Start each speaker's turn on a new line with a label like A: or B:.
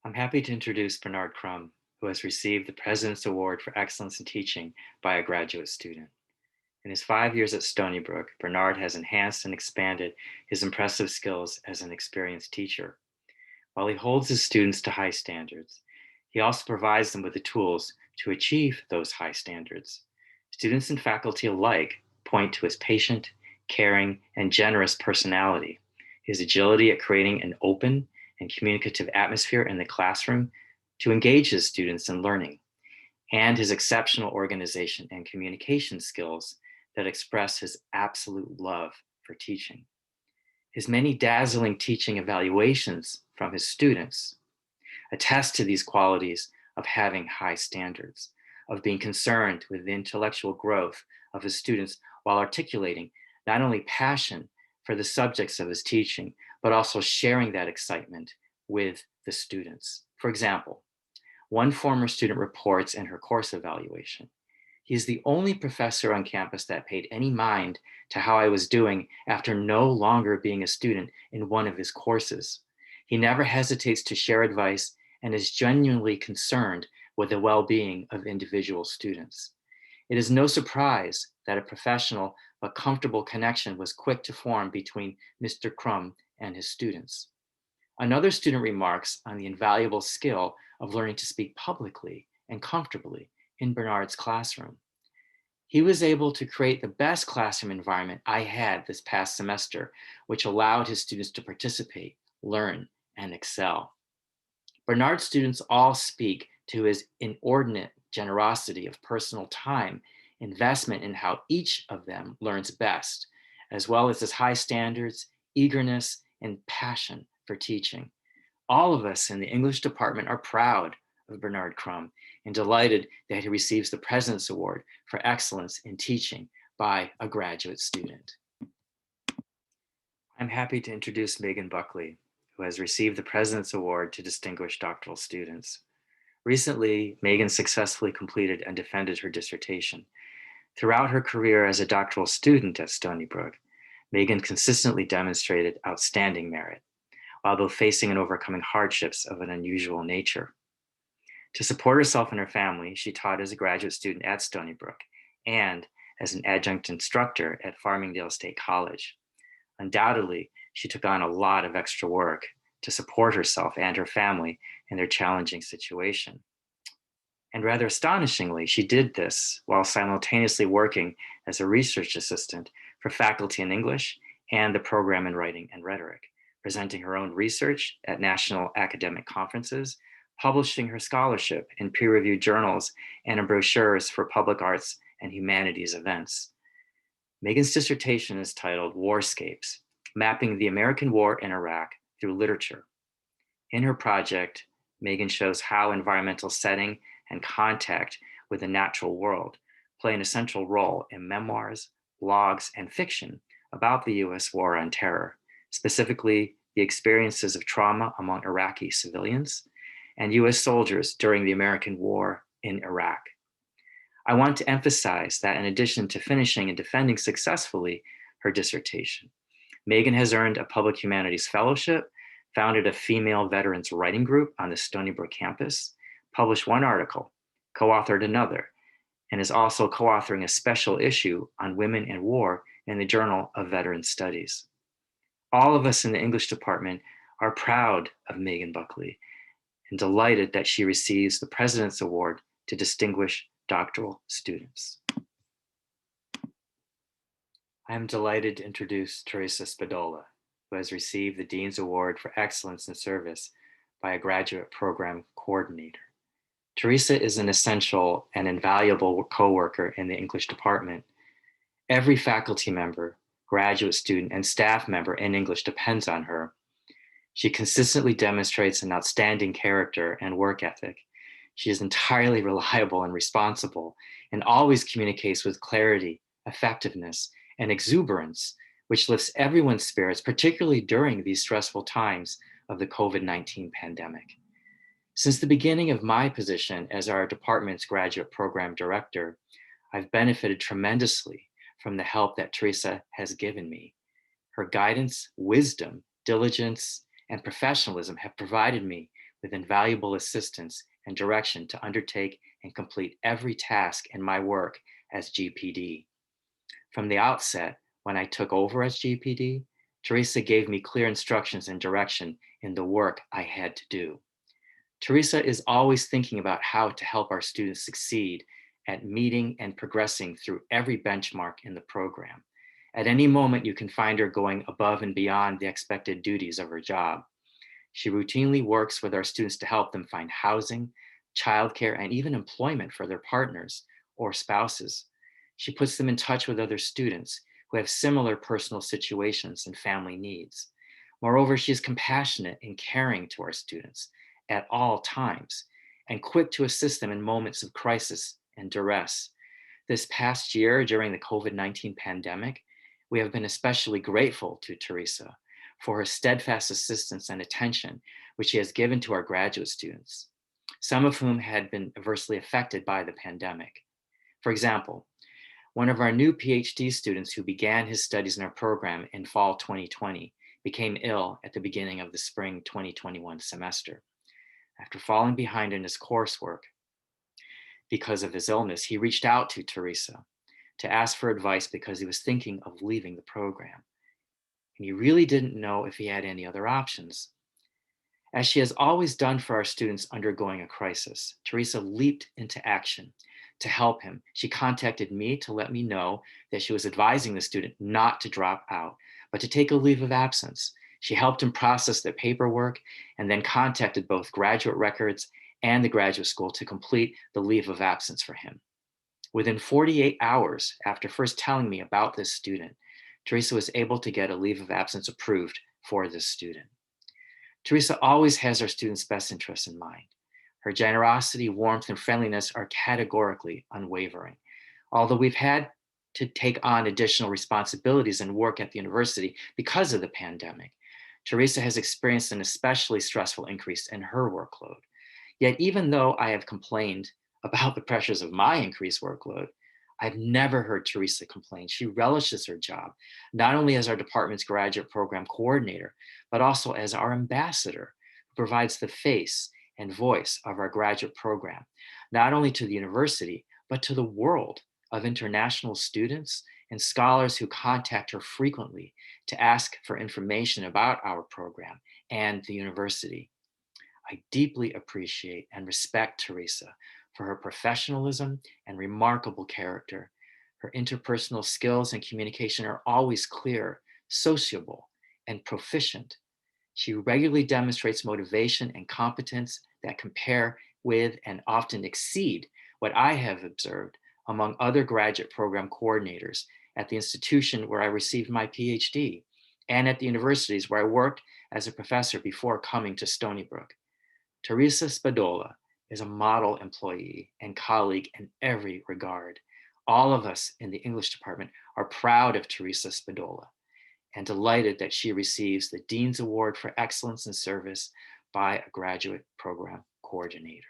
A: I'm happy to introduce Bernard Krumm, who has received the President's Award for Excellence in Teaching by a graduate student. In his 5 years at Stony Brook, Bernard has enhanced and expanded his impressive skills as an experienced teacher. While he holds his students to high standards, he also provides them with the tools to achieve those high standards. Students and faculty alike point to his patient, caring, and generous personality, his agility at creating an open and communicative atmosphere in the classroom to engage his students in learning, and his exceptional organization and communication skills that express his absolute love for teaching. His many dazzling teaching evaluations from his students attest to these qualities of having high standards, of being concerned with the intellectual growth of his students while articulating not only passion for the subjects of his teaching, but also sharing that excitement with the students. For example, one former student reports in her course evaluation, "He is the only professor on campus that paid any mind to how I was doing after no longer being a student in one of his courses. He never hesitates to share advice and is genuinely concerned with the well-being of individual students." It is no surprise that a professional but comfortable connection was quick to form between Mr. Krumm and his students. Another student remarks on the invaluable skill of learning to speak publicly and comfortably in Bernard's classroom. "He was able to create the best classroom environment I had this past semester, which allowed his students to participate, learn, and excel." Bernard's students all speak to his inordinate generosity of personal time, investment in how each of them learns best, as well as his high standards, eagerness, and passion for teaching. All of us in the English department are proud of Bernard Krumm and delighted that he receives the President's Award for Excellence in Teaching by a graduate student. I'm happy to introduce Meghan Buckley, who has received the President's Award to distinguish doctoral students. Recently, Meghan successfully completed and defended her dissertation. Throughout her career as a doctoral student at Stony Brook, Meghan consistently demonstrated outstanding merit, although facing and overcoming hardships of an unusual nature. To support herself and her family, she taught as a graduate student at Stony Brook and as an adjunct instructor at Farmingdale State College. Undoubtedly, she took on a lot of extra work to support herself and her family in their challenging situation. And rather astonishingly, she did this while simultaneously working as a research assistant for faculty in English and the program in writing and rhetoric, presenting her own research at national academic conferences, publishing her scholarship in peer-reviewed journals and in brochures for public arts and humanities events. Meghan's dissertation is titled Warscapes, Mapping the American War in Iraq Through Literature. In her project, Meghan shows how environmental setting and contact with the natural world play an essential role in memoirs, blogs, and fiction about the US war on terror, specifically the experiences of trauma among Iraqi civilians and US soldiers during the American war in Iraq. I want to emphasize that in addition to finishing and defending successfully her dissertation, Meghan has earned a Public Humanities Fellowship, founded a female veterans writing group on the Stony Brook campus, published one article, co-authored another, and is also co-authoring a special issue on women and war in the Journal of Veteran Studies. All of us in the English department are proud of Meghan Buckley and delighted that she receives the President's Award to distinguish doctoral students. I am delighted to introduce Teresa Spadola, who has received the Dean's Award for Excellence in Service by a graduate program coordinator. Teresa is an essential and invaluable coworker in the English department. Every faculty member, graduate student, and staff member in English depends on her. She consistently demonstrates an outstanding character and work ethic. She is entirely reliable and responsible and always communicates with clarity, effectiveness, and exuberance, which lifts everyone's spirits, particularly during these stressful times of the COVID-19 pandemic. Since the beginning of my position as our department's graduate program director, I've benefited tremendously from the help that Teresa has given me. Her guidance, wisdom, diligence, and professionalism have provided me with invaluable assistance and direction to undertake and complete every task in my work as GPD. From the outset, when I took over as GPD, Teresa gave me clear instructions and direction in the work I had to do. Teresa is always thinking about how to help our students succeed at meeting and progressing through every benchmark in the program. At any moment, you can find her going above and beyond the expected duties of her job. She routinely works with our students to help them find housing, childcare, and even employment for their partners or spouses. She puts them in touch with other students who have similar personal situations and family needs. Moreover, she is compassionate and caring to our students at all times and quick to assist them in moments of crisis and duress. This past year, during the COVID-19 pandemic, we have been especially grateful to Teresa for her steadfast assistance and attention, which she has given to our graduate students, some of whom had been adversely affected by the pandemic. For example, one of our new PhD students who began his studies in our program in fall 2020 became ill at the beginning of the spring 2021 semester. After falling behind in his coursework because of his illness, he reached out to Teresa to ask for advice because he was thinking of leaving the program. And he really didn't know if he had any other options. As she has always done for our students undergoing a crisis, Teresa leaped into action to help him. She contacted me to let me know that she was advising the student not to drop out, but to take a leave of absence. She helped him process the paperwork and then contacted both graduate records and the graduate school to complete the leave of absence for him. Within 48 hours after first telling me about this student, Teresa was able to get a leave of absence approved for this student. Teresa always has our students' best interests in mind. Her generosity, warmth, and friendliness are categorically unwavering. Although we've had to take on additional responsibilities and work at the university because of the pandemic, Teresa has experienced an especially stressful increase in her workload. Yet even though I have complained about the pressures of my increased workload, I've never heard Teresa complain. She relishes her job, not only as our department's graduate program coordinator, but also as our ambassador, who provides the face and voice of our graduate program, not only to the university, but to the world of international students and scholars who contact her frequently to ask for information about our program and the university. I deeply appreciate and respect Teresa for her professionalism and remarkable character. Her interpersonal skills and communication are always clear, sociable, and proficient. She regularly demonstrates motivation and competence that compare with and often exceed what I have observed among other graduate program coordinators at the institution where I received my PhD and at the universities where I worked as a professor before coming to Stony Brook. Teresa Spadola is a model employee and colleague in every regard. All of us in the English department are proud of Teresa Spadola and delighted that she receives the Dean's Award for Excellence in Service by a graduate program coordinator.